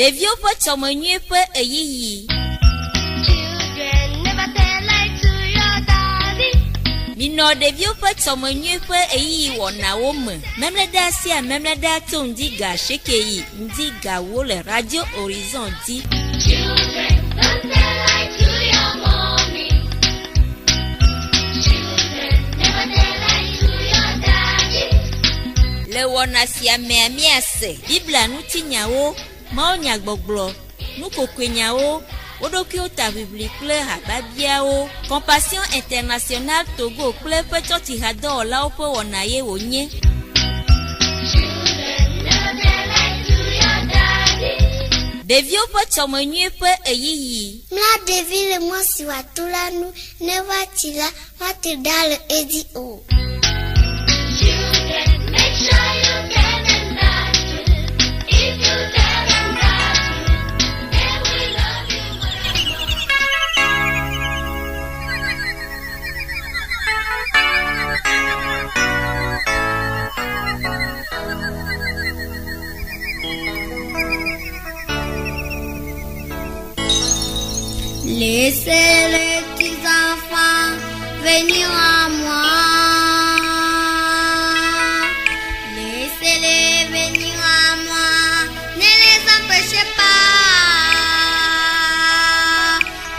Devio po chomonye po eyiyi. Children, never tell lies to your daddy. Mino devio po chomonye po eyiyi wona wome. Memle da si a memle da to ndiga shekeyi. Ndiga wole Radio Horizon di. Children, don't tell lies to your mommy. Children, never tell lies to your daddy. Le wona si a me amiase. Bibla nuti nyawo. Mao nyagboglo. Nuko kwenyawo. Odokyo ta biblique hababiao. Compassion internationale Togo kle petoti hado la opo wonaye wonye. Children, never tell lies to your daddy. Devio po chomonye po eyiyi. Mla devi le mosi watula nu ne watila watidale edi o. Children, make sure you tell them that if you tell them that they will love you Laissez les petits enfants venir à moi. Laissez-les venir à moi. Ne les empêchez pas.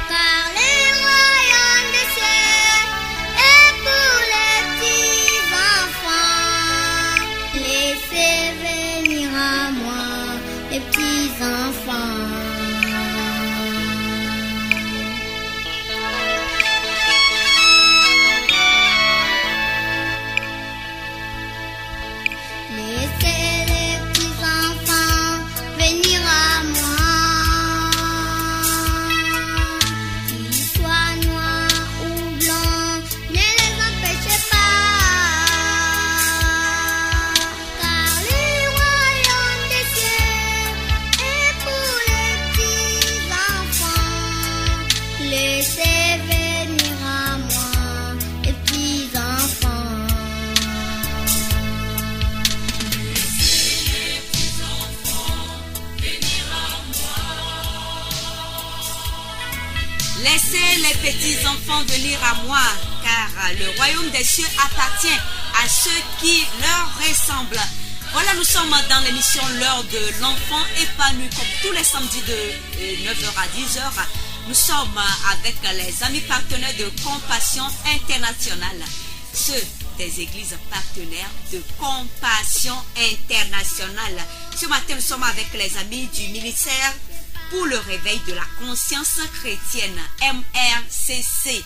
Car les royaumes des cieux est pour les petits enfants. Laissez venir à moi les petits enfants. Laissez les petits enfants venir à moi. Qu'ils soient noirs ou blancs, ne les empêchez pas. Car le royaume des cieux est pour les petits enfants. Laissez venir à moi les petits enfants. Laissez les petits enfants venir à moi, car le royaume des cieux appartient à ceux qui leur ressemblent. Voilà, nous sommes dans l'émission L'heure de l'enfant épanoui, comme tous les samedis de 9h à 10h. Nous sommes avec les amis partenaires de Compassion Internationale, ceux des églises partenaires de Compassion Internationale. Ce matin, nous sommes avec les amis du ministère pour le réveil de la conscience chrétienne, MRCC.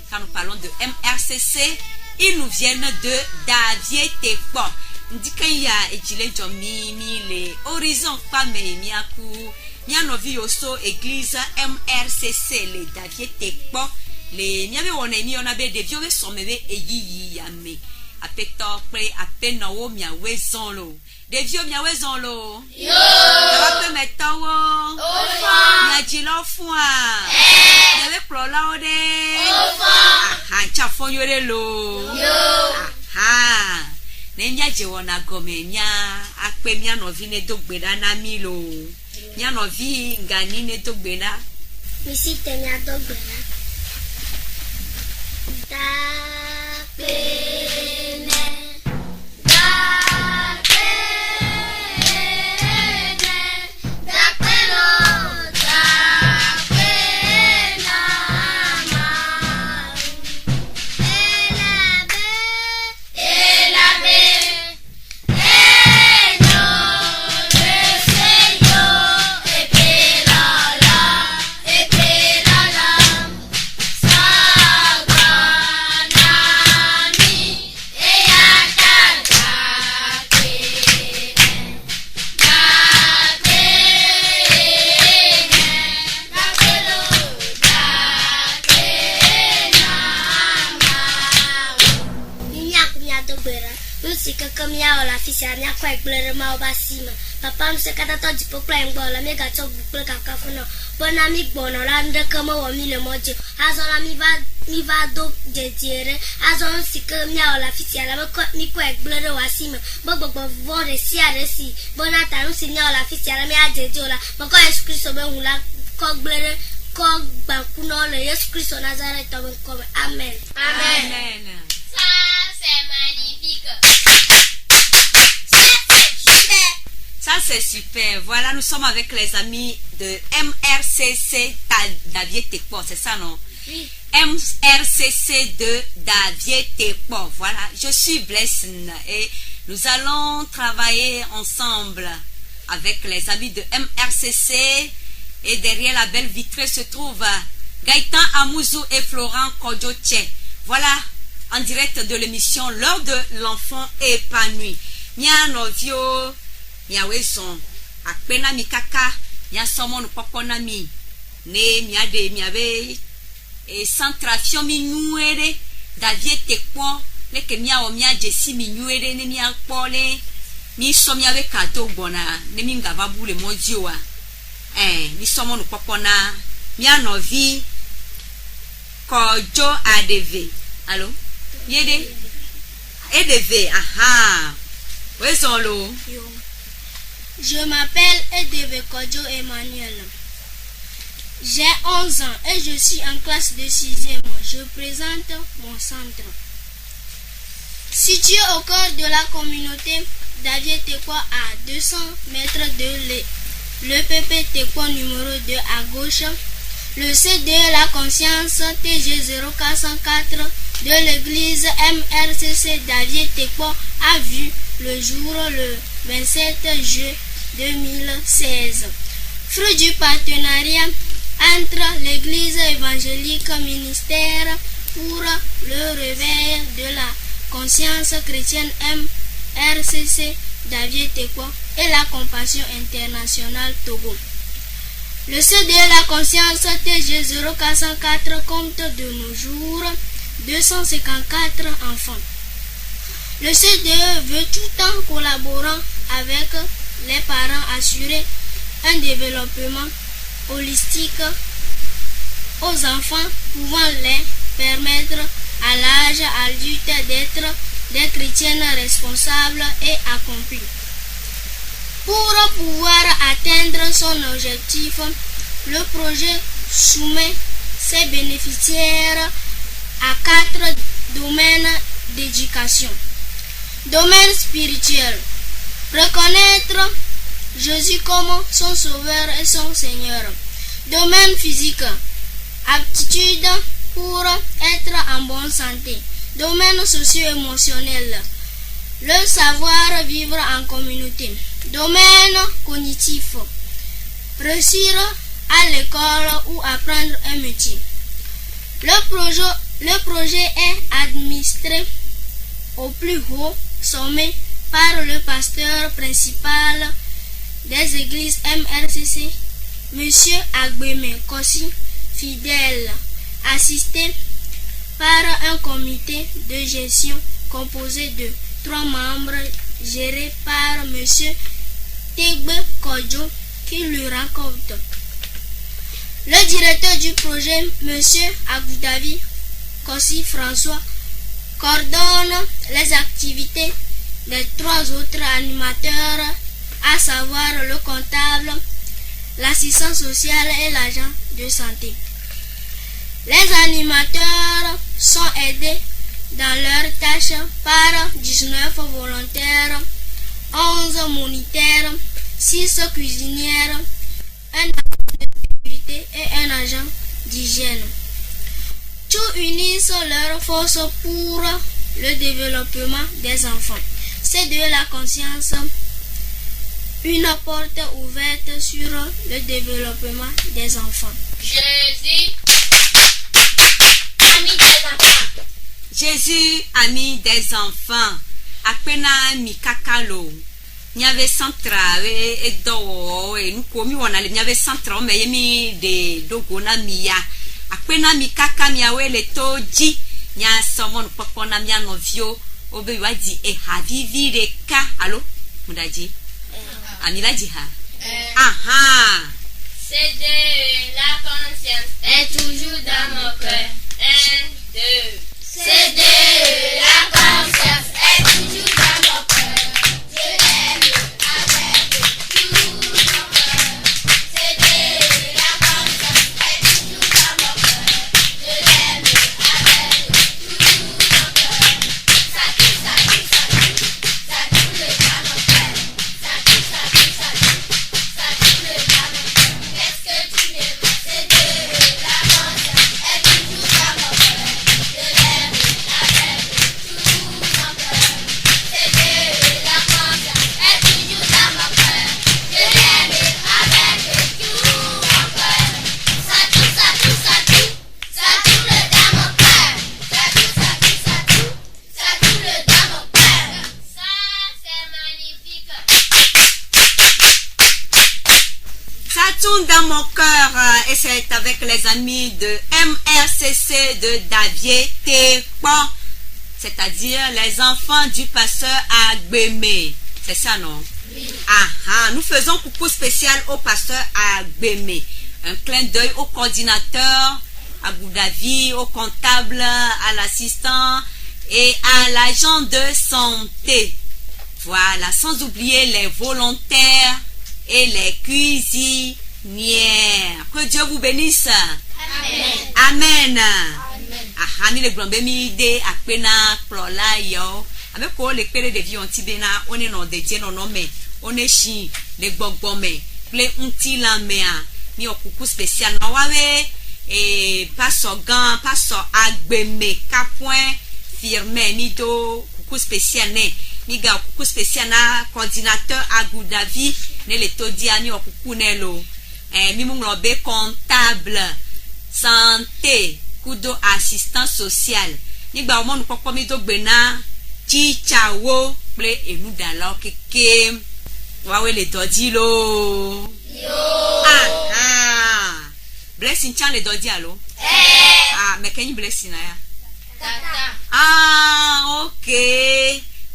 Quand nous parlons de MRCC, ils nous viennent de Davier Tekpo. Ndikanya ejile jomi le horizon pa me miaku mianovi oso église MRCC le Davier Tekpo le miabe wona mi ona be devio we somebe eyiyi yame apeto pre apena wo miawe zonlo devio miawe zonlo yo ape metawo ofa miajilo fun a miabe prola ode ofa ancha fonyore lo yo aha Nenya jewona gome nya akpe mia novi ne dogbeda na milo mia novi ngani ne dogbeda Misi tenya dogbeda da pene da pene da peno da pena ma comme ya la fille anya kwa glere ma obasima papa me se kata to jipo plan gbo la me ga to bukle ka ka funa bona mi gbo na la nde kama wo mi le moje azola mi ba mi va do dedire azon sike mia la fisia la mi ko egblere wasime gbogbo vo resi aresi bonata nu si mia la fisia la mi ajeje ola mo ko Yesu Kristo be hula ko gblere ko gbakuno le Yesu Kristo Nazareth to be ko amen. Amen. Ça, c'est magnifique. Ça, c'est super. Voilà, nous sommes avec les amis de MRCC Davier Tekpo, c'est ça, non? Oui. MRCC de Davier Tekpo. Voilà, je suis Blessing et nous allons travailler ensemble avec les amis de MRCC. Et derrière la belle vitrée se trouve Gaëtan Amouzou et Florent Kodjoche. Voilà, en direct de l'émission L'heure de l'enfant épanoui. Mia novio, mia weson, akpena mi kaka, mia somo no pokona mi, ne mia de mia be, e centration mi nuere, Davier Tekpo, le ke mia o mia jesi mi nuere ne mia pole, mi so mia we kado bona, ne mi ngava bule modio a. Mi somo no pokona, mia novi, Kojo ADV. Allô? Yede? EDV, aha. Où sont l'eau? Je m'appelle Edeve Kodjo Emmanuel. J'ai 11 ans et je suis en classe de 6e. Je présente mon centre. Situé au cœur de la communauté Davier Tekpo à 200 mètres de l'EPP Tekpo numéro 2 à gauche, le CD La Conscience TG 0404 de l'église MRCC Davier Tekpo a vu le jour le 27 juillet 2016. Fruit du partenariat entre l'église évangélique ministère pour le réveil de la conscience chrétienne MRCC Davier Tekpo et la Compassion internationale Togo. Le CD La Conscience TG 0404 compte de nos jours 254 enfants. Le CDE veut tout en collaborant avec les parents assurer un développement holistique aux enfants pouvant les permettre à l'âge adulte d'être des chrétiens responsables et accomplis. Pour pouvoir atteindre son objectif, le projet soumet ses bénéficiaires à 4 domaines d'éducation. Domaine spirituel. Reconnaître Jésus comme son sauveur et son Seigneur. Domaine physique. Aptitude pour être en bonne santé. Domaine socio-émotionnel. Le savoir vivre en communauté. Domaine cognitif. Réussir à l'école ou apprendre un métier. Le projet est administré au plus haut sommet par le pasteur principal des églises MRCC, M. Agbeme Kossi, fidèle, assisté par un comité de gestion composé de 3 membres gérés par M. Tegbe Kodjo qui lui raconte. Le directeur du projet, M. Agoudavi Kossi François, coordonne les activités des 3 autres animateurs, à savoir le comptable, l'assistant social et l'agent de santé. Les animateurs sont aidés dans leurs tâches par 19 volontaires, 11 moniteurs, 6 cuisinières, un agent de sécurité et un agent d'hygiène. Tous unissent leurs forces pour le développement des enfants. C'est de la conscience, une porte ouverte sur le développement des enfants. Jésus, ami des enfants. Jésus, ami des enfants. Akpena mi kakalo. Nyave centra e do e nuko mi wana le nyave centra me yemi de dogo na miya. Akpena mi kaka mi awe le toji nya somon popona mi anovio obe wadi e havivi de ka. Allô mudaji amila ji ha aha C'est de la conscience est toujours dans mon cœur. C'est de la conscience est toujours dans mon cœur. Je l'aime avec tout mon cœur. C'est de la conscience est toujours dans mon cœur. Je l'aime avec tout mon cœur. Ça tout, ça tout, ça tout, ça tout le dans mon cœur. Ça tout, ça tout, ça tout, ça tout le dans mon cœur. Qu'est-ce que tu n'aimes? C'est de la conscience est toujours dans mon cœur. Je l'aime avec tout mon cœur. C'est de la conscience est toujours dans mon cœur. Je l'aime avec tout mon cœur. Ça tout, ça tout, ça tout, ça tout le dans mon cœur. Ça tout, ça tout, ça tout, ça tout le dans mon cœur. Ça c'est magnifique. Ça tourne dans mon cœur et c'est avec les amis de MRCC de Davier Tekpan, c'est-à-dire les enfants du pasteur Agbeme. C'est ça, non? Oui. Nous faisons coucou spécial au pasteur Agbeme. Un clin d'œil au coordinateur, à Boudavi, au comptable, à l'assistant et à l'agent de santé. Voilà, sans oublier les volontaires et les cuisinières. Que Dieu vous bénisse. Amen. Ni le grand bemi de akpena plola yo. Ame ko le pere de vi onti bena one no de je no no me. One shi le gbogbo me. Ple unti la me a. Ni okuku spécial no wawe et pastor gan, pastor Agbeme Kapouin firme ni do coucou spécial ne. Ni ga coucou spécial na coordinateur Agoudavi ne le todia ni okuku ne lo. Mi mung lo be comptable santé kudo assistant social nígbà ọmọ nu pọpọ mi tó gbé ná chichawo pé èlú dàlọ kéké wáwé lè dọjí ló. Blessing chan lè dọjí àlọ. Mẹkẹyìn blessing náà ya. Ok,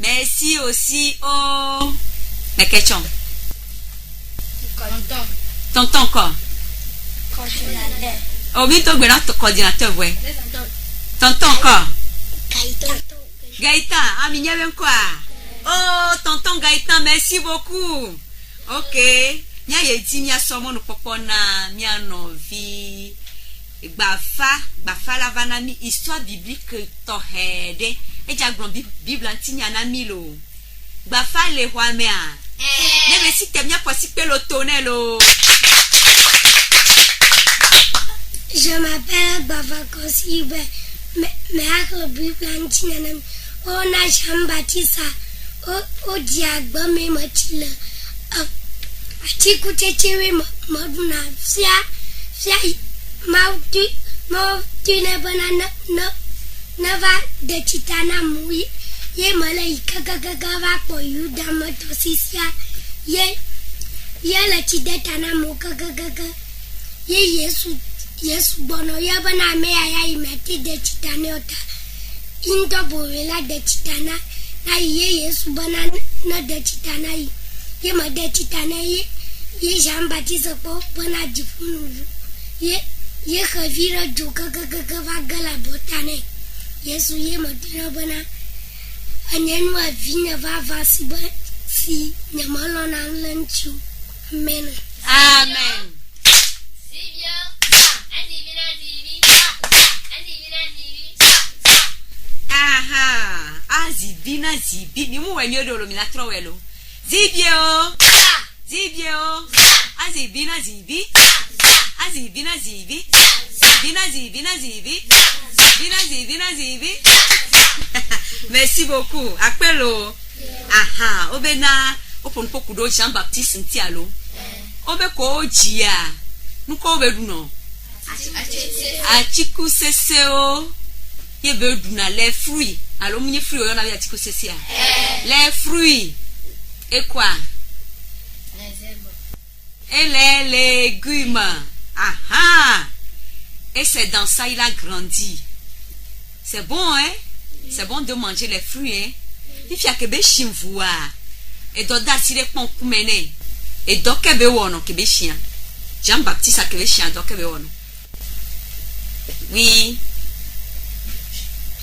merci aussi au mẹkẹchọn. Tonton quoi? Oh, oui, tu es coordinateur, ouais. Tonton quoi? Gaëtan. Mi n'y a même quoi? Oh, tonton Gaëtan, merci beaucoup. Ok. Nya ye dit nya somo no popona nya no vi. Gbafa la vana mi histoire biblique to hede. E ja gbon Bible anti nya na mi lo. Gbafa le wa me a. Ne me si te nya posi pe lo tonel lo. Je m'appelle Bavakosi, mais à Robu Plantinanam, on a Jean-Baptiste, au diagba, mais matila. A t'écouter, tu m'aduna, fia, tu n'es banana, nava de titana mouille, ye malaika gagava pour you, damatosisia, ye la tidetana moka gaga, ye Yesu bono yabana me aya imeti de chitane ota indo bovela de chitana na Yesu bana na de chitana ye ma de chitana ye Jean Baptiste po bana jifunu ye khavira joka gaga vagala botane Yesu ye ma dira bana anenu avina va si nyamalo na lanchu amen. Amen. Zibi ni mu wenyo do lo mi na trowelo zibio azibi na zibi merci beaucoup appelo obena opon poku do Jean Baptiste ntialo obe ko jia nuko obe du no achiku seseo ye be du na les fruits. Alors, mon fruit, on avait dit que c'est ça. Les fruits. Et quoi? Et les légumes. Et c'est dans ça il a grandi. C'est bon, hein? C'est bon de manger les fruits, hein? Il faut que be chimvoua. Et doda si les pon kumene. Et doke be wono que be chien. Jean-Baptiste a que be chien doke be wono. Oui.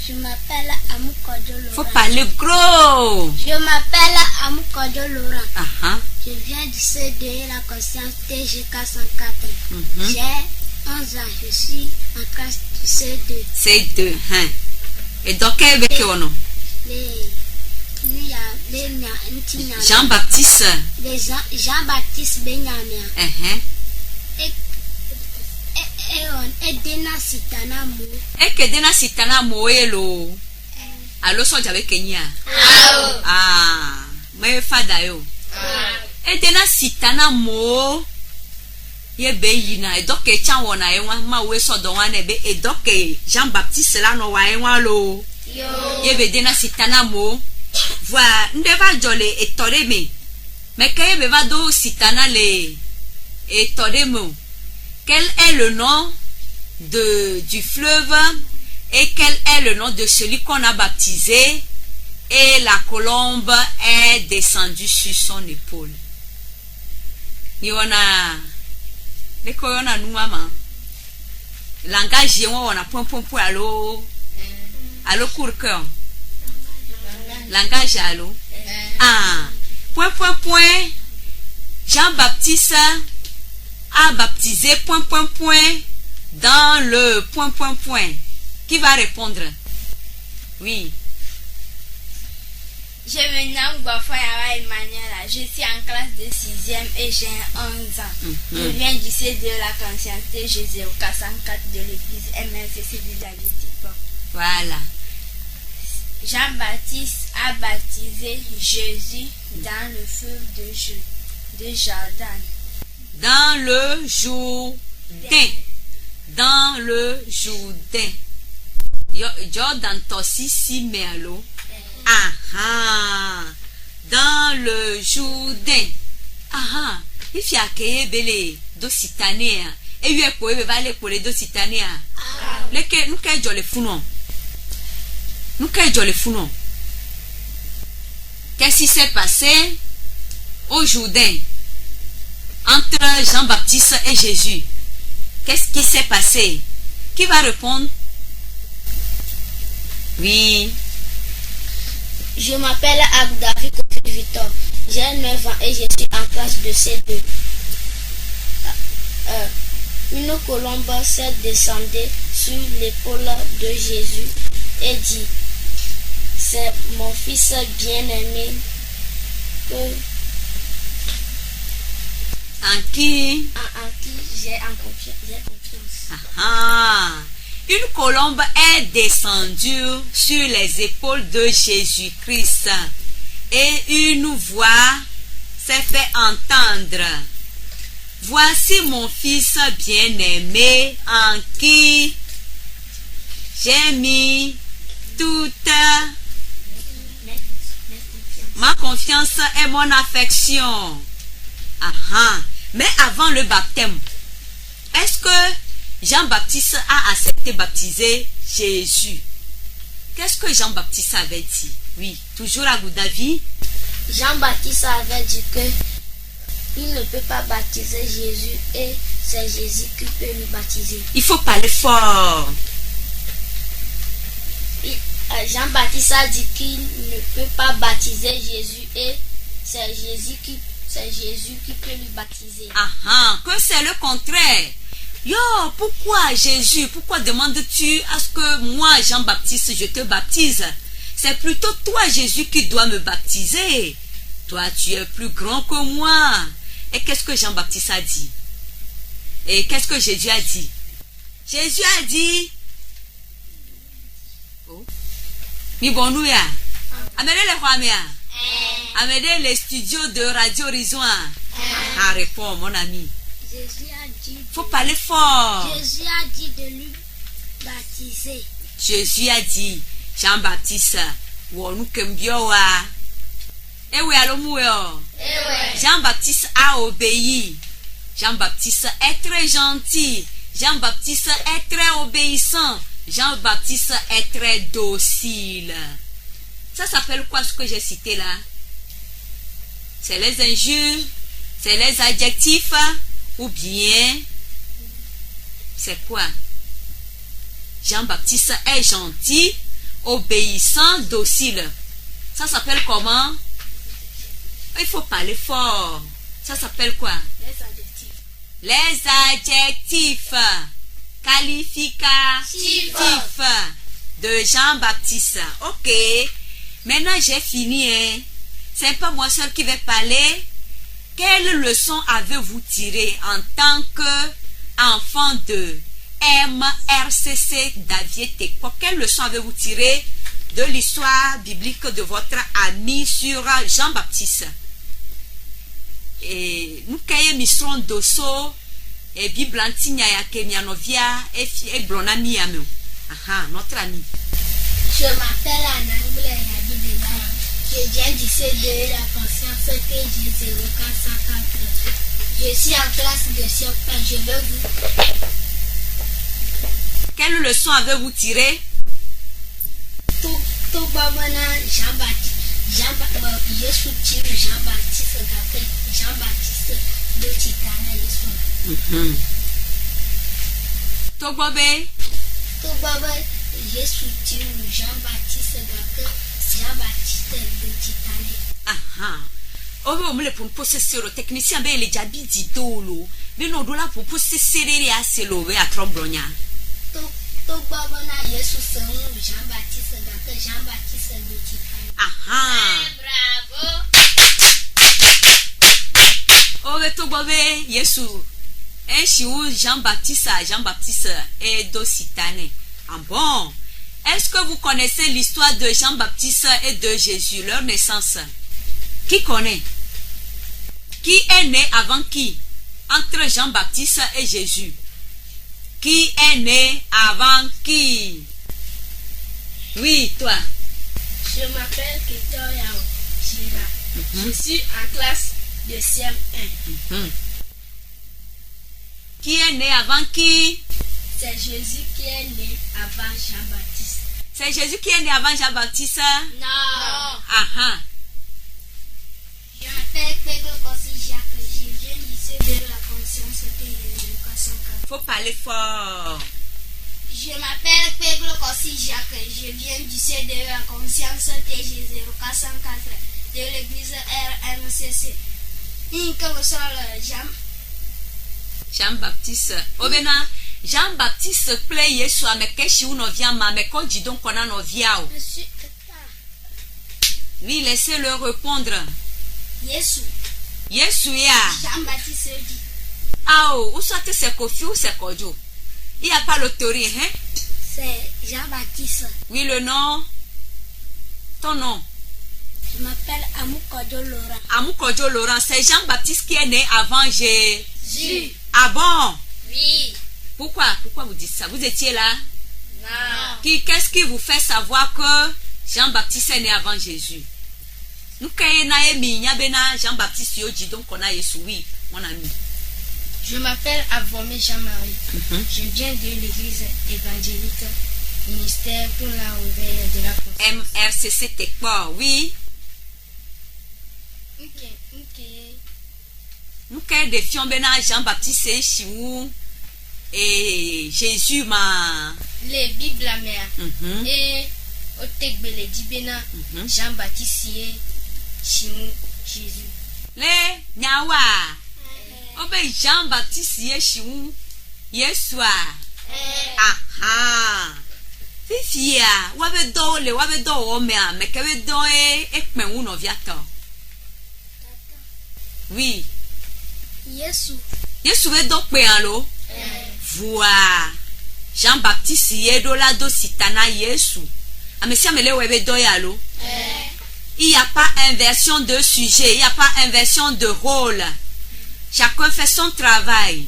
Je m'appelle Amoukodio Laurent. Faut parler gros. Je m'appelle Amoukodio Laurent. Ah, Je viens du CDE La Conscience TGK 104. J'ai 11 ans. Je suis en classe du C2. c'est deux. Hein. Et donc, quel bec on a? Jean-Baptiste. Jean-Baptiste Benyamin. Et Dena Sitana Mou. Et que dena sitana moelo. Allo so jabe Kenya. Ah, me fada yo. Et dena sitana mo. Ye be yina e doke chan wona e wan ma we so do wan e be e doke Jean-Baptiste la no wa e wan lo. Ye be dena sitana mo. Voilà, ndeva jole e toreme. Mais que ye be va do sitana le e toremo. Quel est le nom du fleuve et quel est le nom de celui qu'on a baptisé et la colombe est descendue sur son épaule. Niona le koyona nuama langage on a point allo courcœur langage allo point Jean-Baptiste a baptisé dans le point. Qui va répondre? Oui. Je me nomme Gofoyawa Emmanuela. Je suis en classe de 6e et j'ai 11 ans. Je viens du C de la Conscience Jésus au 404 de l'église MFC de la Litipo. Voilà. Jean-Baptiste a baptisé Jésus dans le feu de Jordan. Dans le Jourdain. Dans le Jourdain. Jordan tossi si merlo. Dans le Jourdain. If ya keye bele do sitanea. E yu ekpo ebe va le pole do sitanea. Leke nou ke jole funon. Qu'est-ce qui s'est passé au Jourdain entre Jean-Baptiste et Jésus? Qu'est-ce qui s'est passé? Qui va répondre? Oui. Je m'appelle Abdavi Kofi Victor. J'ai 9 ans et je suis en classe de C2. Une colombe s'est descendue sur l'épaule de Jésus et dit: c'est mon fils bien-aimé En qui j'ai confiance. Une colombe est descendue sur les épaules de Jésus-Christ et une voix s'est fait entendre. Voici mon fils bien-aimé en qui j'ai mis toute ma confiance et mon affection. Mais avant le baptême, est-ce que Jean-Baptiste a accepté baptiser Jésus? Qu'est-ce que Jean-Baptiste avait dit? Oui, toujours à Goudavi. Jean-Baptiste avait dit que il ne peut pas baptiser Jésus et c'est Jésus qui peut le baptiser. Il faut parler fort. Jean-Baptiste a dit qu'il ne peut pas baptiser Jésus et c'est Jésus qui peut le baptiser. Que c'est le contraire. Pourquoi Jésus? Pourquoi demandes-tu à ce que moi, Jean-Baptiste, je te baptise? C'est plutôt toi, Jésus, qui dois me baptiser. Toi, tu es plus grand que moi. Et qu'est-ce que Jean-Baptiste a dit? Et qu'est-ce que Jésus a dit? Jésus a dit... Mibonouya. Amédée les Roamea. Amédée les studios de Radio Horizon. Réponds, mon ami. Jésus a dit... Faut parler fort. Jésus a dit de lui baptiser. Jésus a dit, Jean-Baptiste, Jean-Baptiste a obéi. Jean-Baptiste est très gentil. Jean-Baptiste est très obéissant. Jean-Baptiste est très docile. Ça s'appelle quoi ce que j'ai cité là? C'est les injures, c'est les adjectifs ou bien c'est quoi? Jean-Baptiste est gentil, obéissant, docile. Ça s'appelle comment? Il faut parler fort. Ça s'appelle quoi? Les adjectifs. Les adjectifs qualificatifs de Jean-Baptiste. Ok. Maintenant, j'ai fini. Hein. C'est pas moi seul qui vais parler. Quelle leçon avez-vous tiré en tant qu'enfant de MRCC Davier Tekpo? Quelle leçon avez-vous tiré de l'histoire biblique de votre ami sur Jean-Baptiste? Et nous kaya mission dosso et Bible antinya ya kemianovia et blonami ameu. Aha, notre ami. Je m'appelle Anna je viens du CDE La Conscience TG 0404. Je suis en classe de Siopin. Je veux vous. Quelle leçon avez-vous tiré? Tout Babana Jean-Baptiste. Jésus tire Jean-Baptiste Gapé. Jean-Baptiste de Titana Yesu. Togbobe. Tout Baba Jésus tire Jean-Baptiste Gapé. Jean-Baptiste de Titane. Aha. Obe omule pour possesser le technicien be le jabi di dolo. Be no dola pour possesser les aselo be atrobronya. Tout Baba na Yesu são Jean-Baptiste Gapé. Jean-Baptiste de Titane. Aha. Bravo. Obe Togbobe Yesu. Chiou Jean-Baptiste et Docitane. Ah bon? Est-ce que vous connaissez l'histoire de Jean-Baptiste et de Jésus, leur naissance? Qui connaît? Qui est né avant qui? Entre Jean-Baptiste et Jésus. Qui est né avant qui? Oui, toi. Je m'appelle Victoria Gira. Je suis en classe de CM1. Qui est né avant qui? C'est Jésus qui est né avant Jean-Baptiste. C'est Jésus qui est né avant Jean-Baptiste? Non. Aha. Je m'appelle Pedro Kossi Jacques. Je viens du CDE La Conscience de l'éducation. Faut parler fort. Je m'appelle Pedro Kossi Jacques. Je viens du CDE La Conscience TG 0404 de l'église RMCC. Jean-Baptiste. Obena, Jean-Baptiste plaît Yesu amekeshi unovia ma meko jidon kona noviao. Oui, laissez-le répondre. Yesu. Yesu ya. Jean-Baptiste dit. Ah oh, ou soit c'est Kofi ou c'est Kojo. Il n'y a pas l'autorité, hein? C'est Jean-Baptiste. Oui, le nom. Ton nom. Je m'appelle Amoukojo Laurent. Amoukojo Laurent, c'est Jean-Baptiste qui est né avant Jésus. Ah bon? Oui. Pourquoi vous dites ça? Vous étiez là? Non. Qu'est-ce qui vous fait savoir que Jean-Baptiste est né avant Jésus? Nous Jean-Baptiste Yoji, donc on a Yesu, oui, mon ami. Je m'appelle Avomé Jean-Marie. Je viens de l'église évangélique ministère pour la réveil de la conscience. MRCC Tekpo, oui. Nous défions Bena Jean-Baptiste et Chiou et Jésus ma. Les Bibles la mère. Et au Tekbele Dibena Jean-Baptiste et Chiou Jésus. Les Nyawa. Obe Jean-Baptiste et Chiou Yesua. Aha. Fifia, wabe do le wabe do omea mekebe do ekmen uno viato. Oui. Yesu ve do pe alo. Voa. Jean-Baptiste yedo la do sitana Yesu. Amesia mele webe do yalo. Il n'y a pas inversion de sujet, il n'y a pas inversion de rôle. Chacun fait son travail.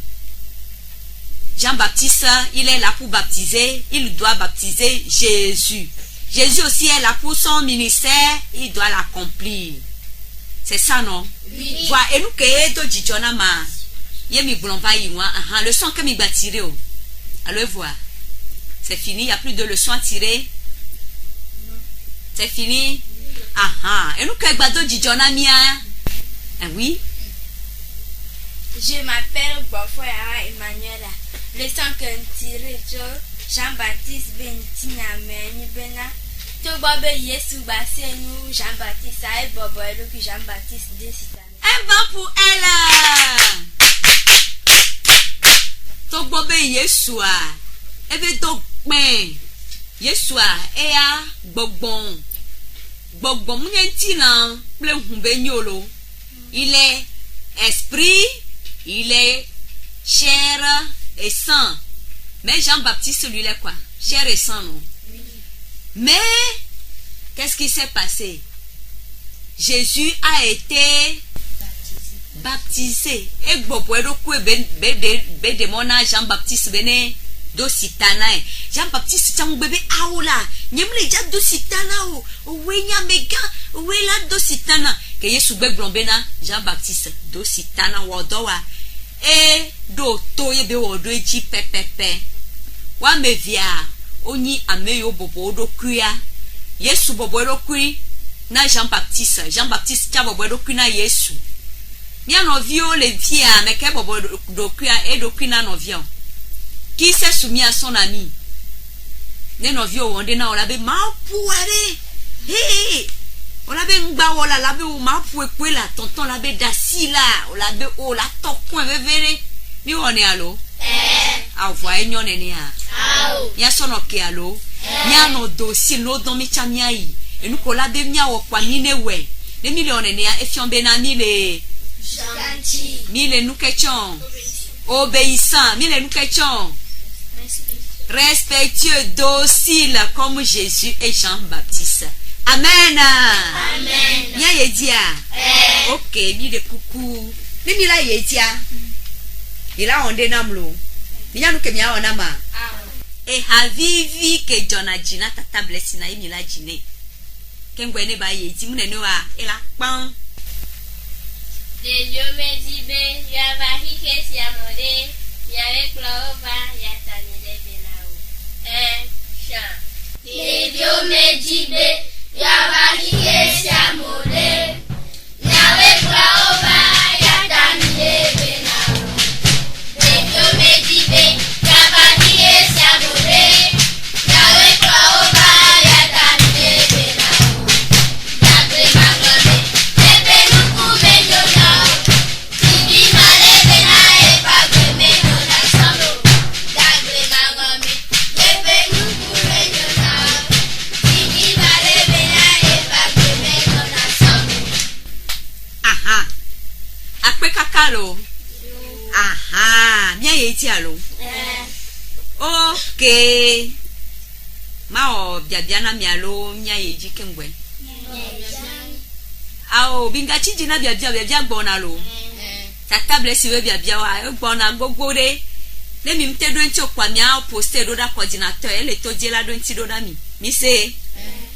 Jean-Baptiste, il est là pour baptiser, il doit baptiser Jésus. Jésus aussi est là pour son ministère, il doit l'accomplir. C'est ça, non? Oui. Voilà, et nous, le son que m'y tiré. Allez voir. C'est fini, il n'y a plus de leçons à tirer. C'est fini? Et nous, oui. Je m'appelle Bofoyara Emmanuela. Le sang que tiré Jean-Baptiste Bentina Meni Bena To bobe Yesu basi nous Jean-Baptiste et bobo et donc Jean-Baptiste de Citane. Un vent pour elle. To bobe Yesua. Ebe to gben. Yesua ea gbogbon. Gbogbon mwenye nan ple humbe nyolo. Il est esprit, il est chair et sang. Mais Jean-Baptiste lui il est quoi? Chair et sang non. Mais qu'est-ce qui s'est passé? Jésus a été baptisé. Et Boboedo kwe be demona Jean-Baptiste bene do sitana. Jean-Baptiste tang bébé aoula. Nyemle ja do sitana o. Wenya mega, wela do sitana. Que Yesu be blombena Jean-Baptiste do sitana wodowa. E do to ye be wodo eji pepepe. Wa me via oni ameyo bobodo kuya. Yesu bobodo kui na Jean-Baptiste. Jean-Baptiste cha bobodo kui na Yesu. Mia novio le via mais que bobodo kuya et do kui na novio. Qui s'est soumis à son ami? Ne novio wonde na olabe ma pouare. Hey! Olabe ngba wala labe o ma pou ekwe la tonton labe dasi la. Olabe o la tokon vevere. Mi wone alo? A voye nyone ni a. Mia sono ke alo. Mia no dosi no don mi chamiai. E nuko labe mia okwa mine we. Ne mi le one ni a efiombe na mi le Gentil. mi le nukechon. Obéissant. Mi le nukechon. Respectueux, docile comme Jésus et Jean-Baptiste. Amen. Amen. Mia yedia. Ok, mi de coucou. Mi mi la yedia. Ila onde namlo. Mia nuke mia onama. E havivi ke Jona jina tata blessi na imi la jine. Kengwe ne ba yedi mune no a ela pan. De Dieu me dit be, ya va hike si amore, ya ve clova, ya tani de benao. Un chant. De Dieu me dit be, yava hike si amore, yawe klaova yatani de benao. De Dieu me dit be, yava hike si amore, yawe klaova yatani de benao. Dagre magame, ebe nuku menjonao, tibi male bena e pagre menjona solo. Dagre magame, ebe nuku menjonao, tibi male bena e pagre menjona solo. Aha. Akpe kakalo. Aha. Mia yedia lo. Ok. Ma o biabiana mialo mia yeji kengwe. Ao binga chiji na biabia gbona lo. Tata blessi we biabia wa gbona gbogbo de. Ne mi mte do nti okwa mi a poster do da coordinateur ele to je la do nti do da mi. Mi se.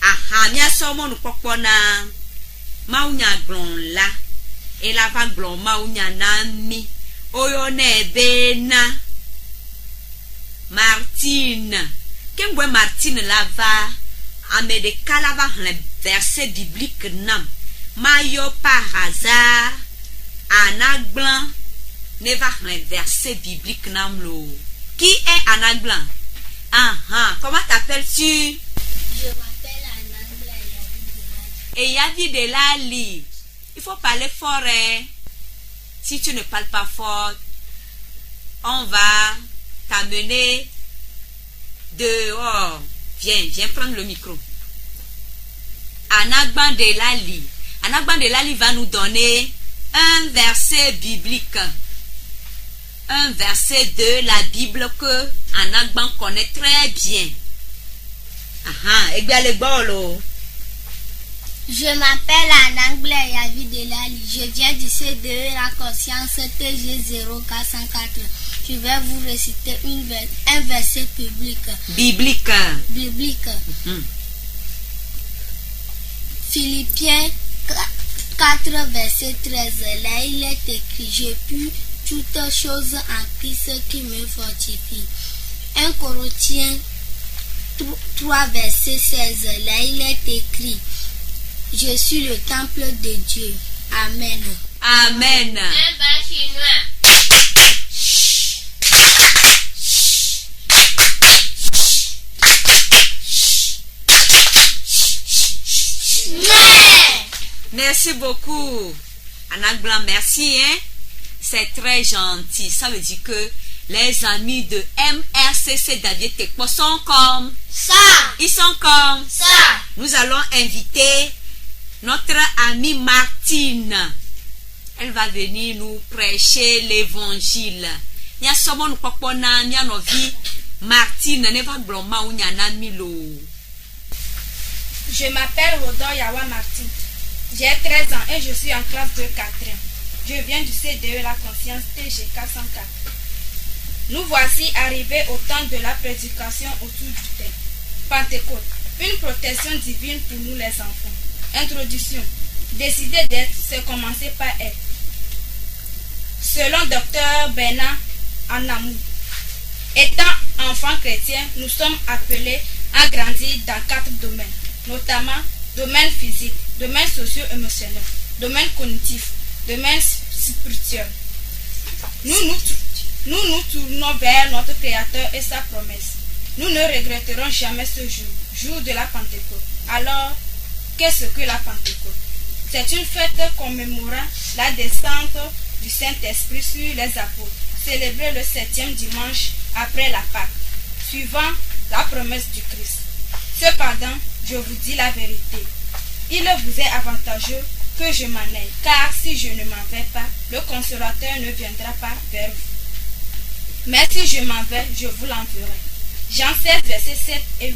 Aha, mi aso mo nu popo na ma unya glon la. E la va glon ma unya na mi. Oyo ne be na Martine. Kengwe Martine la va ame de kalava un verset biblique nam. Mayo par hasard Anak blanc ne va un verset biblique nam lo. Qui est Anak blanc? Comment t'appelles-tu? Je m'appelle Anna Et Yavi de Lali. Il faut parler fort, hein? Si tu ne parles pas fort, on va t'amener dehors. Viens prendre le micro. Anagban de Lali. Anagban de Lali va nous donner un verset biblique. Un verset de la Bible que Anagban connaît très bien. Je m'appelle Anna Yavi de Lali. Je viens du CDE La Conscience TG 0404. Je vais vous réciter un verset biblique. Philippiens 4, verset 13. Là, il est écrit: je puis toutes choses en Christ qui me fortifie. 1 Corinthiens 3, verset 16. Là, il est écrit: je suis le temple de Dieu. Amen. Amen. Un bas chinois. Merci beaucoup. Anna Blanc, merci. Hein? C'est très gentil. Ça veut dire que les amis de MRCC David Tekpo sont comme Ça. ils sont comme Ça. Nous allons inviter notre amie Martine. Elle va venir nous prêcher l'évangile. Nya somo nous popona nya novi Martine ne va bloma ou nya na milo. Je m'appelle Rodon Yawa Martin. J'ai 13 ans et je suis en classe de 4e. Je viens du CDE La Conscience TG 404. Nous voici arrivés au temps de la prédication autour du thème. Pentecôte, une protection divine pour nous les enfants. Introduction. Décider d'être, c'est commencer par être. Selon Dr Bernard Anamou, étant enfants chrétiens, nous sommes appelés à grandir dans 4 domaines, notamment domaine physique, domaine socio-émotionnel, domaine cognitif, domaine spirituel. Nous nous tournons vers notre Créateur et sa promesse. Nous ne regretterons jamais ce jour, jour de la Pentecôte. Alors, qu'est-ce que la Pentecôte? C'est une fête commémorant la descente du Saint-Esprit sur les apôtres, célébrée le 7e dimanche après la Pâque, suivant la promesse du Christ. Cependant, je vous dis la vérité. Il vous est avantageux que je m'en aille, car si je ne m'en vais pas, le Consolateur ne viendra pas vers vous. Mais si je m'en vais, je vous l'enverrai. Jean 16, versets 7 et 8.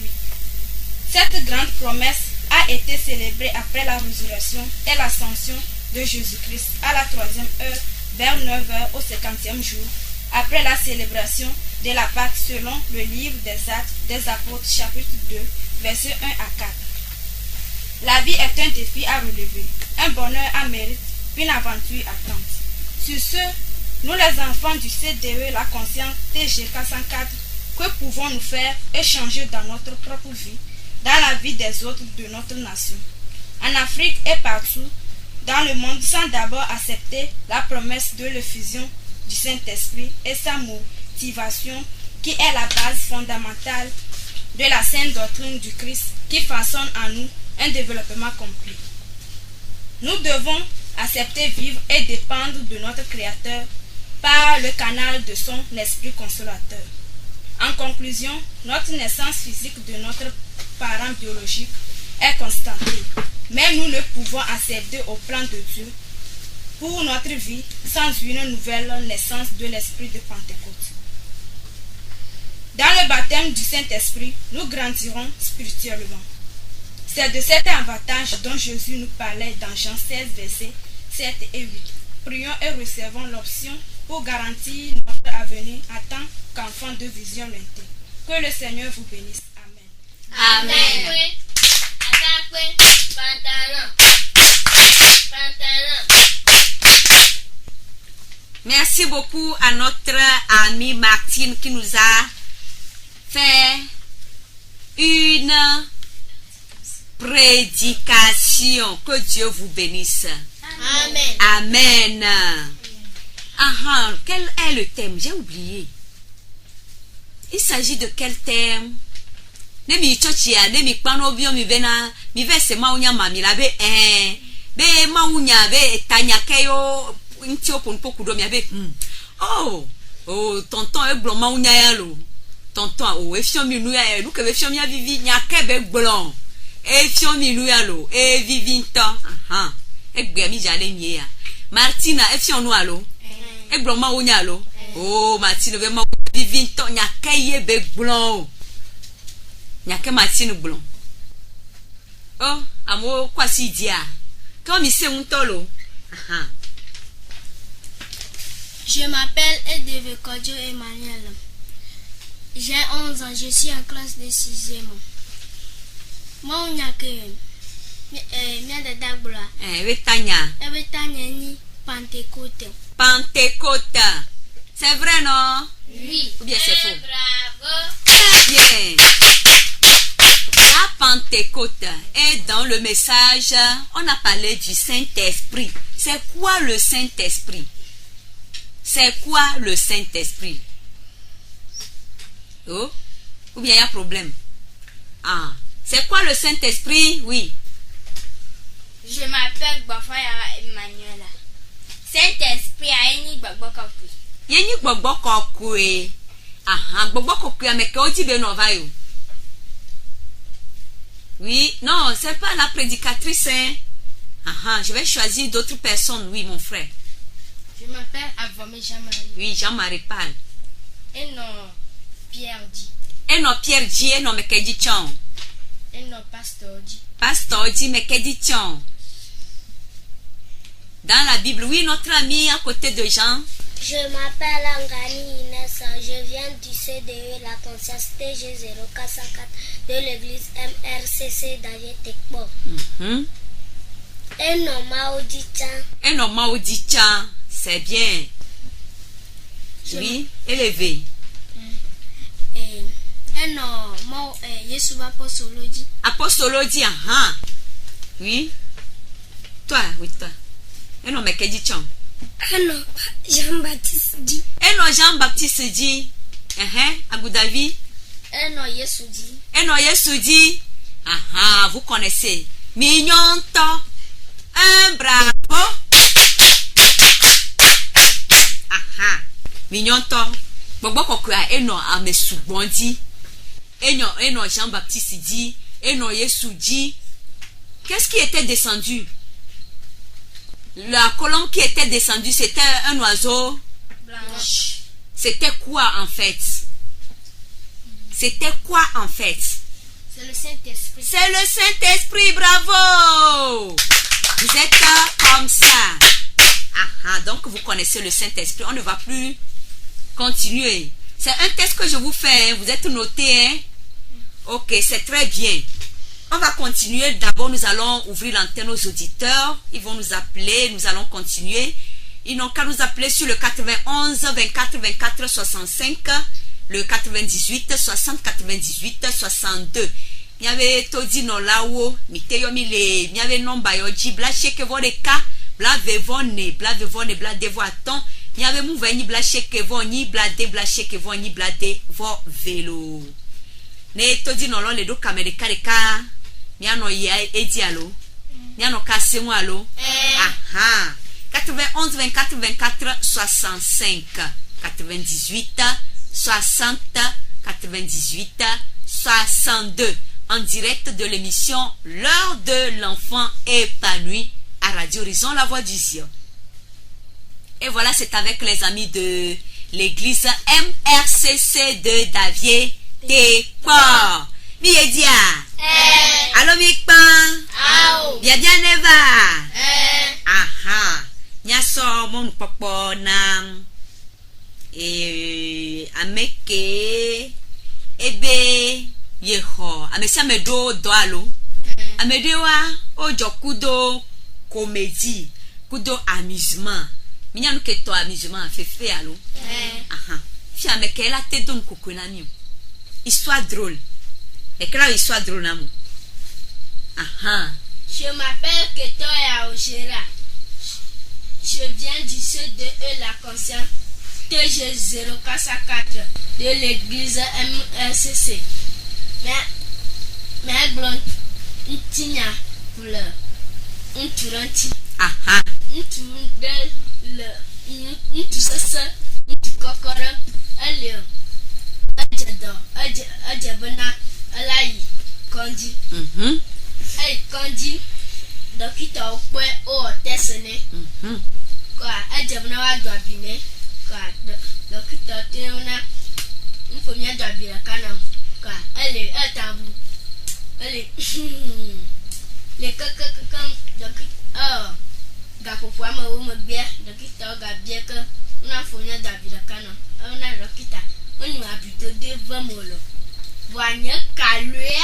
Cette grande promesse a été célébrée après la résurrection et l'ascension de Jésus-Christ à la 3e heure, vers 9h au 50e jour, après la célébration de la Pâque selon le livre des Actes des Apôtres, chapitre 2, versets 1 à 4. La vie est un défi à relever, un bonheur à mérite, une aventure attente. Sur ce, nous les enfants du CDE La Conscience TG 404, que pouvons-nous faire et changer dans notre propre vie, dans la vie des autres de notre nation, en Afrique et partout dans le monde, sans d'abord accepter la promesse de l'effusion du Saint-Esprit et sa motivation qui est la base fondamentale de la sainte doctrine du Christ qui façonne en nous un développement complet. Nous devons accepter, vivre et dépendre de notre Créateur par le canal de son Esprit consolateur. En conclusion, notre naissance physique de notre parent biologique est constatée, mais nous ne pouvons accéder au plan de Dieu pour notre vie sans une nouvelle naissance de l'Esprit de Pentecôte. Dans le baptême du Saint-Esprit, nous grandirons spirituellement. C'est de cet avantage dont Jésus nous parlait dans Jean 16, versets 7 et 8. Prions et recevons l'option pour garantir notre avenir en tant qu'enfants de vision lointaine. Que le Seigneur vous bénisse. Amen. Amen. Merci beaucoup à notre amie Martine qui nous a fait une prédication. Que Dieu vous bénisse. Amen. Amen. Quel est le thème? J'ai oublié. Il s'agit de quel thème? Nemi chochia, nemi pano bio mi bena, mi vese maunya mami la be be maunya be tanya keyo inti opon poku do mi be. Oh, tonton e blon maunya ya lo. Tonton e fion mi nu ya, lu ke be fion mi vivi nya ke be blon. E fion mi nu ya lo, e vivi nto. E gbe mi jale mi ya. Martina e fion nu alo. E blon maunya lo. Oh, Martina be maunya vivi nto nya ke ye be blon. Nyake Martine blon. Oh, amo kwa si dia. Quand mi se untolo. Je m'appelle Edeve Kodjo Emmanuel. J'ai 11 ans, je suis en classe de 6e. Moi, nyake mia de dagbola. Betanya. Ebetanya ni Pentecôte. Pentecôte. C'est vrai non? Oui. Ou bien c'est faux? Bravo. Bien. La Pentecôte est dans le message, on a parlé du Saint-Esprit. C'est quoi le Saint-Esprit? C'est quoi le Saint-Esprit? Oh? Ou bien il y a problème? C'est quoi le Saint-Esprit? Oui. Je m'appelle Bafaya Emmanuel. Saint-Esprit a éni Gbagbokoku. Yeni Gbagbokoku. Gbagbokoku ameke oti be no va yo. Oui, non, c'est pas la prédicatrice, hein. Je vais choisir d'autres personnes, oui, mon frère. Je m'appelle Avomé Jean-Marie. Oui, Jean-Marie parle. Et non, Pierre dit. Et non, Pierre dit, et non, mais qu'est-ce dit Tchon? Et non, Pasteur dit. Pasteur dit, mais qu'est-ce dit Tchon? Dans la Bible, oui, notre ami à côté de Jean. Je m'appelle Angani Inès, je viens du CDE, la conscience TG0404 de l'église MRCC David Tekbo. Et non, Maudichan. Et non, Maudichan, c'est bien. Oui, élevé. Et non, Yeshua Apostolodi. Apostolodi, oui. Toi, oui, toi. Et non, mais qu'est-ce dit Tchon? Et non, Jean-Baptiste dit. Et non, Jean-Baptiste dit. Agoudavi. Et non, Yesu dit. Et non, Yesu dit. Vous connaissez. Mignon to. Un bravo. Mignon to. Bobo kokua. Et non, Amesu Bondi. Et non, Jean-Baptiste dit. Et non, Yesu dit. Qu'est-ce qui était descendu? La colombe qui était descendue, c'était un oiseau Blanche. C'était quoi en fait? C'était quoi en fait? C'est le Saint-Esprit. C'est le Saint-Esprit, bravo! Vous êtes comme ça. Donc vous connaissez le Saint-Esprit. On ne va plus continuer. C'est un test que je vous fais. Vous êtes notés. Ok, c'est très bien. On va continuer. D'abord, nous allons ouvrir l'antenne aux auditeurs. Ils vont nous appeler. Nous allons continuer. Ils n'ont qu'à nous appeler sur le 91 24 24 65, le 98 60 98 62. Il y avait Todi Nolawo, Miteyomi, il y avait Nombayoji, Blacheke Voreka, Blavevone, Bladevoaton. Il y avait Mouveni, Blacheke Voni, Blacheke Voni, Vo Vélo. Ne Todi Nolon, les deux caméras, Miano Edi Allo, Miano Kassemo Allo. 91 24 24 65 98 60 98 62 en direct de l'émission L'heure de l'enfant épanoui à Radio Horizon, la voix du Zion. Et voilà, c'est avec les amis de l'église MRCC de Davier Tekpo. Miedia. Allo Mikpa. Bien Neva. Nyaso mon popo nam ameke ebe yeho amesi amedo do alo amedewa ojo kudo comédie kudo amusement minyanu keto amusement fefe alo fi ameke la te don kokona mi histoire drôle ekra histoire drôle namu Je m'appelle Ketoya Ojera. Je viens du CDE La Conscience TG0404 de l'église MRCC. Mais blond, un tigna fleur, un turanti, un tourne un tout ça, un tout cocorant, un lion, un jador, un jabana, un laï, condi. Condi, docteur au point au tessonné. Quoi, un jabana wa doabine. Quoi, docteur Théona, une première doabine canam. Quoi, allez, un tabou. Allez, les caca comme docteur. Gapopoa ma ou ma bien, docteur Gabier que on a fourni doabine canam. On a docteur, on y a plutôt devant molo. Voignez calé.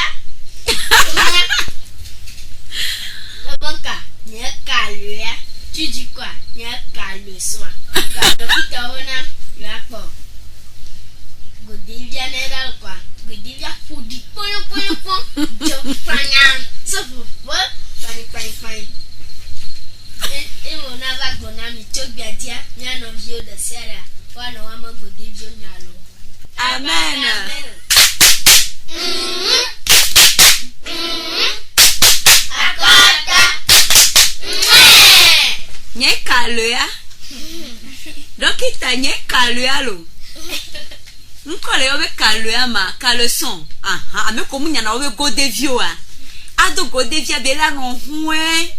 Le banca, n'y a calé. Tu dis quoi? N'y a calé soin. Docteur on a, il a pas. Godivia n'est là quoi. Godivia foudi. Point. Je prends. Ça pour moi. Fani. Et mon avag bonami chobiadia. N'y a non vieux de serre. Wana wama Godivia nyalo. Amen. Agora kalea. Dokita nye kalea lo. Nkole obe kalea ma kaleson. Aha, ame ko munya na obe godevio a. Ado godevia bela no hwe.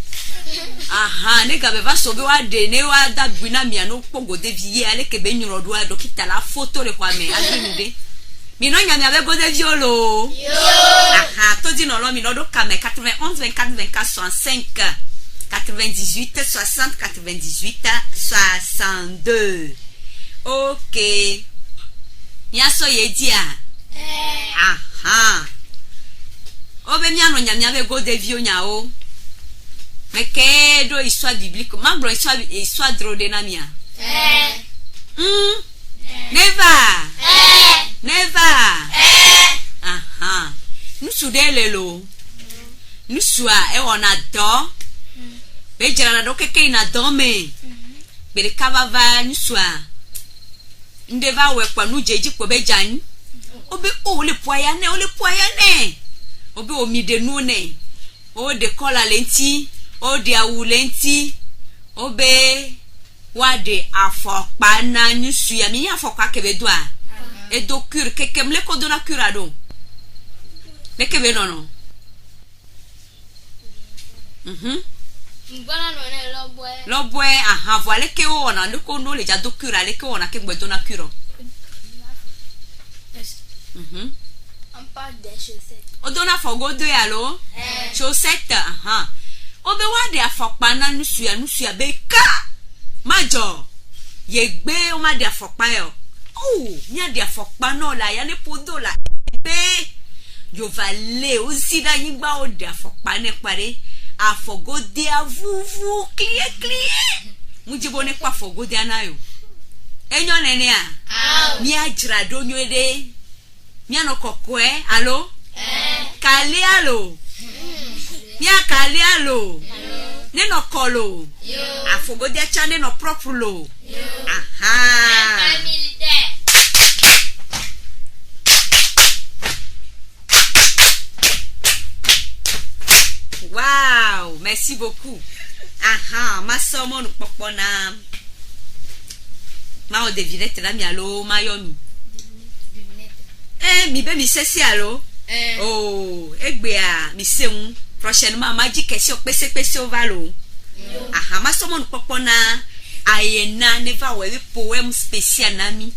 Aha, nega be va sobe wa de ne wa da bina mi ano po godevie ale ke be nyuro do dokita la photo le kwa me adunude. Mi no nya mi abe godevio lo. Aha, to di no lo mi no do kame 91 24 24 65 98 60 98 62. OK. Mia so ye dia. Aha. Obe mia no nya be godevio nya o. Mais que do histoire biblique, ma bro histoire drôle de namia. Never. Aha. Nous soudele lo. Nous soa e on adore. Be jara na do keke ina dome. Be le kavava nous soa. Ndeva we kwa nu jeji ko be jan. Obe o le poyane, Obe o mi de nu ne. O de kola lenti. O de awulenti obe wa de afokpa na nyusu ya mi afokpa kebe do a edo cure kekem le ko do na cure ado le kebe no Mbona no ne lo boy aha voilà ke o na le ko no le ja do cure le ke o na ke gbe do na cure On parle des chaussettes. o do na fogo do ya lo chaussette aha obe wa de afokpa na nusu ya be ka majo ye gbe o ma de afokpa yo ni de afokpa no la ya ne podo la be yo vale o si da yin gba o de afokpa ne pare afogode avuvu clear mu jibo ne pa afogode anayo enyo nene a mi ajira do nyoede mi anokokwe alo kale alo Mia kalialo. Neno kolo. Afogode cha neno propulo. Aha. Wow, merci beaucoup. Aha, ma somo no popona. Ma o devinette la mi alo mayomi. Mi be mi sesi alo. Oh, egbe a mi seun. Prochainement, ma dit question pese ovalo. Aha, ma somo no popona ayena neva we poème spécial nami.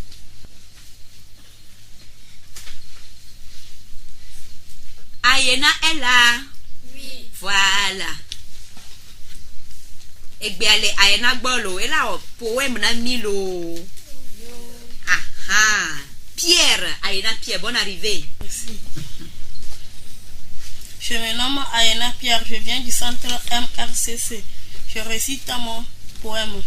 Ayena est là. Oui. Voilà. Egbe ale ayena gbolo, e la poème nami lo. Aha. Pierre, ayena Pierre, bonne arrivée. Merci. Je me nomme Ayena Pierre, je viens du centre MRCC. Je récite mon poème.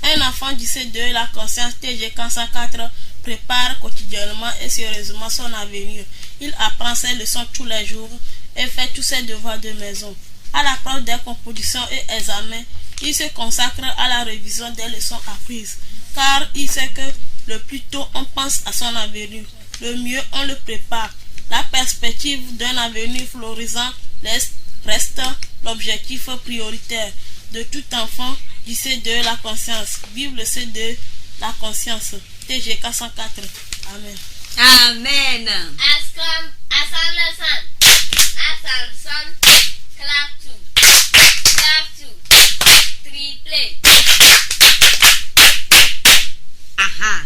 Un enfant du C2, la conscience TG 104, prépare quotidiennement et sérieusement son avenir. Il apprend ses leçons tous les jours et fait tous ses devoirs de maison. À l'approche des compositions et examens, il se consacre à la révision des leçons apprises, car il sait que le plus tôt on pense à son avenir, le mieux on le prépare. La perspective d'un avenir florissant reste l'objectif prioritaire de tout enfant du C2 la conscience. Vive le C2 la conscience. TG 404. Amen. Amen. Clap two, 3 play. Aha.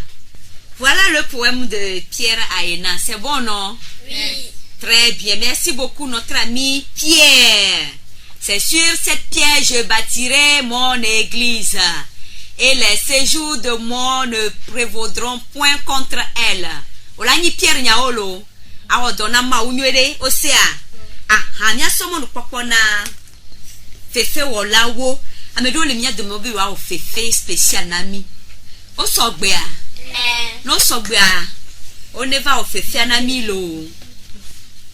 Voilà le poème de Pierre Ayena. C'est bon, non? Oui. Très bien. Merci beaucoup, notre ami Pierre. C'est sur cette pierre je bâtirai mon église. Et les séjours de mort ne prévaudront point contre elle. Olani Pierre Nyaolo. Awo dona ma unywede osea. Aha, nya somo no popona. Fefe wolawo. Amedo le mia de mobi wa o fefe spécial nami. O sogbea. No sogbea. O neva o fefe nami lo.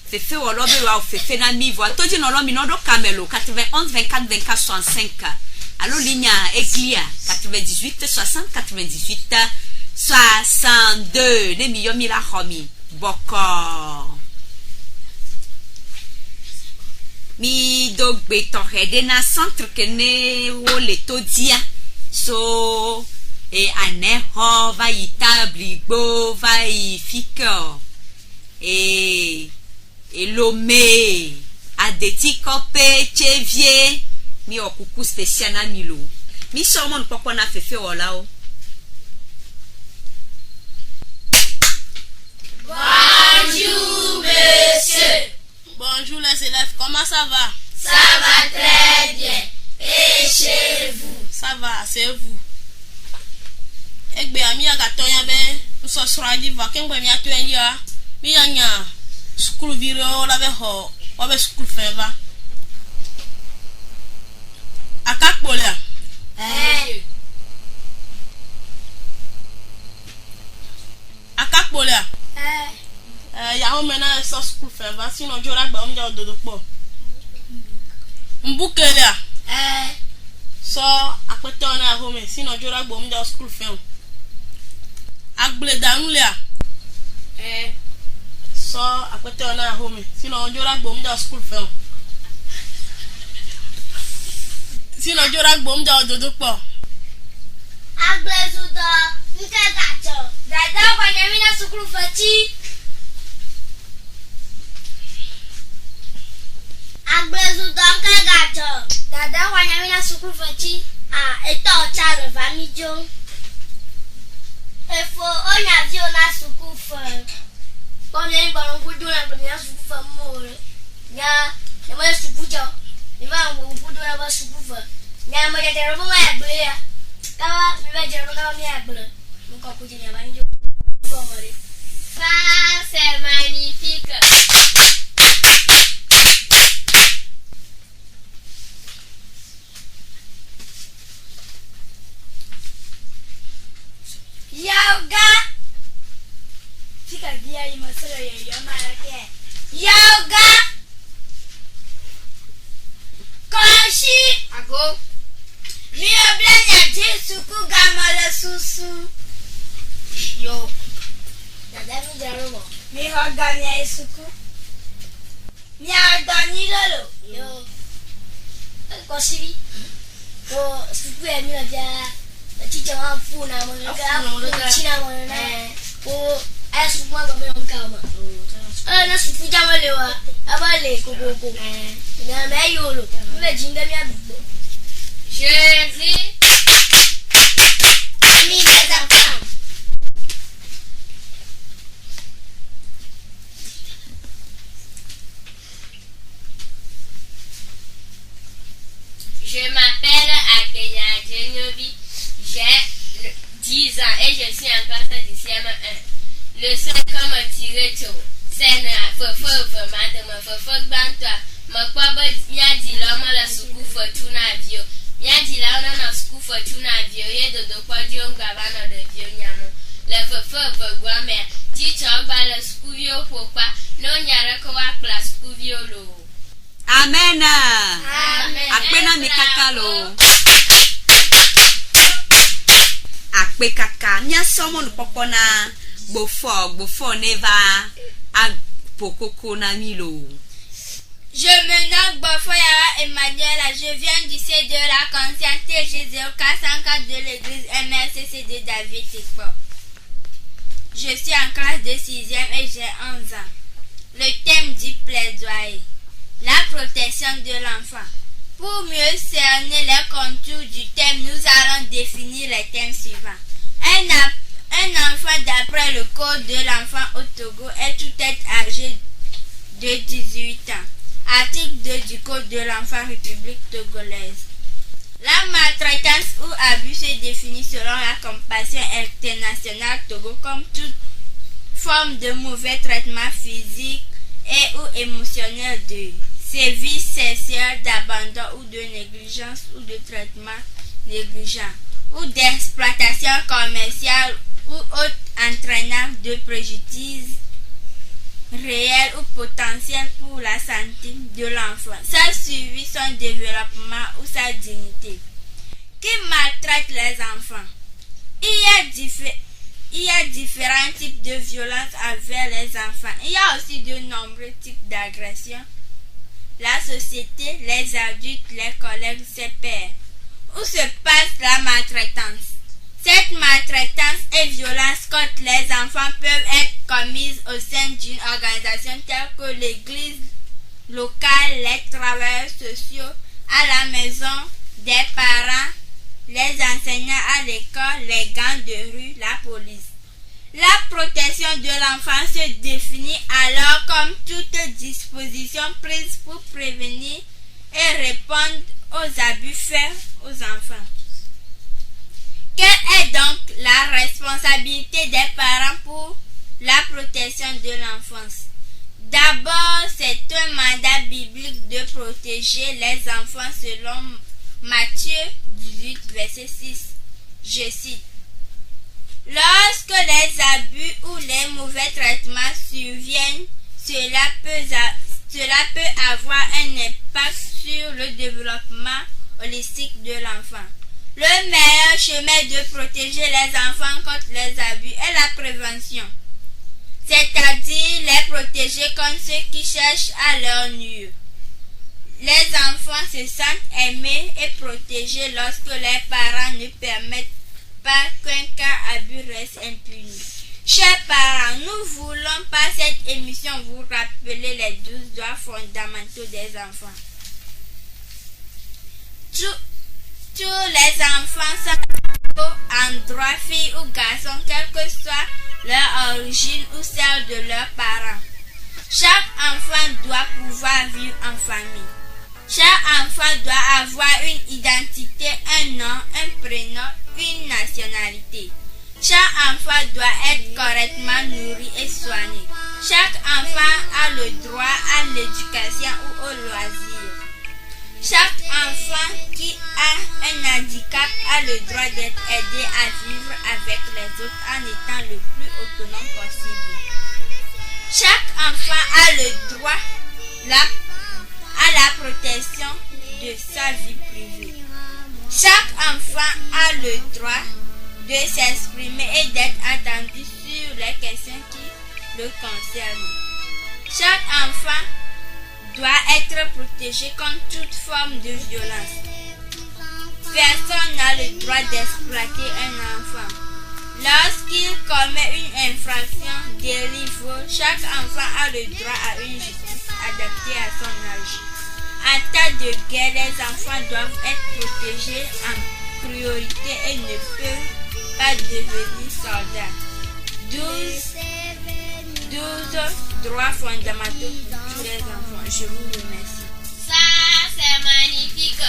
Fefe wolobe wa o fefe nami vo. Toji no lo mi no do camelo 91 24 24 65. Allo ligne Eglia 98 60 98 62. Ne mi yomi la homi. Boko. mi do gbe tɔxɛ ɖe na centre ke ne wo le to dia so anexɔ va yi tabligbo va yi fikɔ elome adeti kɔpe tsevie mi wɔ kuku spécial na mi lo mi sɔ mɔnu kpɔkpɔ na fefewɔlawo. Bonjour, monsieur. Bonjour les élèves, comment ça va? Ça va très bien. Et chez vous? Ça va, c'est vous. Egbe ami agato ya be usosra di va kengbe mi atu enja mi anya school viro la be ho o be school feva akakpola akakpola ya o mena so school feva sino jora gba o mi ja ododo po mbukele so apete ona home sino jora gba o mi ja school feva agble danulia so apete ona home sino jora gbo mda school fe sino jora gbo mda ododo po agble sudo nke gacho dada kwa nyami na school fati agble sudo nke gacho dada kwa nyami na school fati eto chale vamijo efo onya vi ona school fe Pone ba ngudu na ba school fe more nya ne ma school jo ni ba ngudu na ba school fe nya ma de ro ma agble ya ka mi ba je ro ka mi agble nko ku je nya ba njo ko more Ça, c'est magnifique. yoga fika dia yi masoro yo mara ke yoga koshi Ago. mi oblenya jesu ku gamala susu yo dada mi jaro mo mi hoga mi isuku mi adoni lolo yo koshi ko suku e mi oja teacher wa funa mo ga china mo na ko asu mo ga mo nka ma na suku jama lewa abale ko na me yolo me jinga mi abbo Jésus. mi des enfants Je m'appelle Akenya Genovi. J'ai 10 ans et je suis en classe de CM1. Le seul comme tiré tout. C'est fofo vraiment de me fofo bantua. Me kwabo mia di la mo la suku fortuna bio. Mia di la ona na suku fortuna bio ye do kwa di on gaba na de bio nyamo. Le fofo gwame teacher ba la suku bio pokwa no nyare ko wa class suku bio lo. Amen. Amen. Akpena mi kaka lo. Akpe kaka mia somo no poko na gbofo neva apokoko na milo. Je me nomme Bofoyara Emmanuel, je viens du C de la conscience Jésus au 404 de l'église MRCC de David Tikpo. Je suis en classe de 6e et j'ai 11 ans. Le thème du plaidoyer, la protection de l'enfant. Pour mieux cerner les contours du thème, nous allons définir les thèmes suivants. Un enfant d'après le code de l'enfant au Togo est tout être âgé de 18 ans. Article 2 du code de l'enfant République togolaise. La maltraitance ou abus se définit selon la compassion internationale Togo comme toute forme de mauvais traitement physique et ou émotionnel de sévices sexuels, d'abandon ou de négligence ou de traitement négligent ou d'exploitation commerciale ou autre entraînant de préjudice réel ou potentiel pour la santé de l'enfant, sa suivi, son développement ou sa dignité. Qui maltraite les enfants? Il y a différents types de violences envers les enfants. Il y a aussi de nombreux types d'agressions la société, les adultes, les collègues, ses pairs. Où se passe la maltraitance? Cette maltraitance et violence contre les enfants peuvent être commises au sein d'une organisation telle que l'église locale, les travailleurs sociaux, à la maison, des parents, les enseignants à l'école, les gangs de rue, la police. La protection de l'enfant se définit alors comme toute disposition prise pour prévenir et répondre aux abus faits aux enfants. Quelle est donc la responsabilité des parents pour la protection de l'enfance? D'abord, c'est un mandat biblique de protéger les enfants selon Matthieu 18, verset 6. Je cite. Lorsque les abus ou les mauvais traitements surviennent, cela peut avoir un impact sur le développement holistique de l'enfant. Le meilleur chemin de protéger les enfants contre les abus est la prévention, c'est-à-dire les protéger contre ceux qui cherchent à leur nuire. Les enfants se sentent aimés et protégés lorsque les parents ne permettent pas qu'un cas abus reste impuni. Chers parents, nous voulons par cette émission vous rappeler les 12 droits fondamentaux des enfants. Tous les enfants sont en droit, filles ou garçons, quelle que soit leur origine ou celle de leurs parents. Chaque enfant doit pouvoir vivre en famille. Chaque enfant doit avoir une identité, un nom, un prénom, une nationalité. Chaque enfant doit être correctement nourri et soigné. Chaque enfant a le droit à l'éducation ou au loisir. Chaque enfant qui a un handicap a le droit d'être aidé à vivre avec les autres en étant le plus autonome possible. Chaque enfant a le droit à la protection de sa vie privée. Chaque enfant a le droit de s'exprimer et d'être attendu sur les questions qui le concernent. Chaque enfant doit être protégé contre toute forme de violence. Personne n'a le droit d'exploiter un enfant. Lorsqu'il commet une infraction, délit, vol, chaque enfant a le droit à une justice adaptée à son âge. En cas de guerre, les enfants doivent être protégés en priorité et ne peuvent pas devenir soldats. 12 droits fondamentaux pour tous les enfants. Je vous remercie. Ça, c'est magnifique.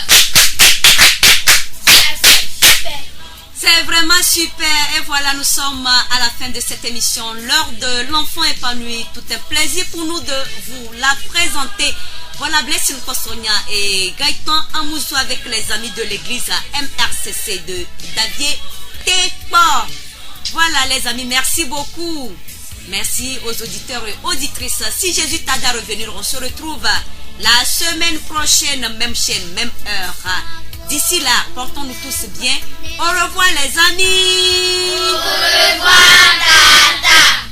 C'est vraiment super. Et voilà, nous sommes à la fin de cette émission, l'heure de l'enfant épanoui. Tout un plaisir pour nous de vous la présenter. Voilà, Blessing Kosonia et Gaëtan Amouzou avec les amis de l'église MRCC de Davier Tepa. Voilà les amis, merci beaucoup. Merci aux auditeurs et auditrices. Si Jésus tarde à revenir, on se retrouve la semaine prochaine, même chaîne, même heure. D'ici là, portons-nous tous bien. Au revoir les amis. Au revoir, Tata.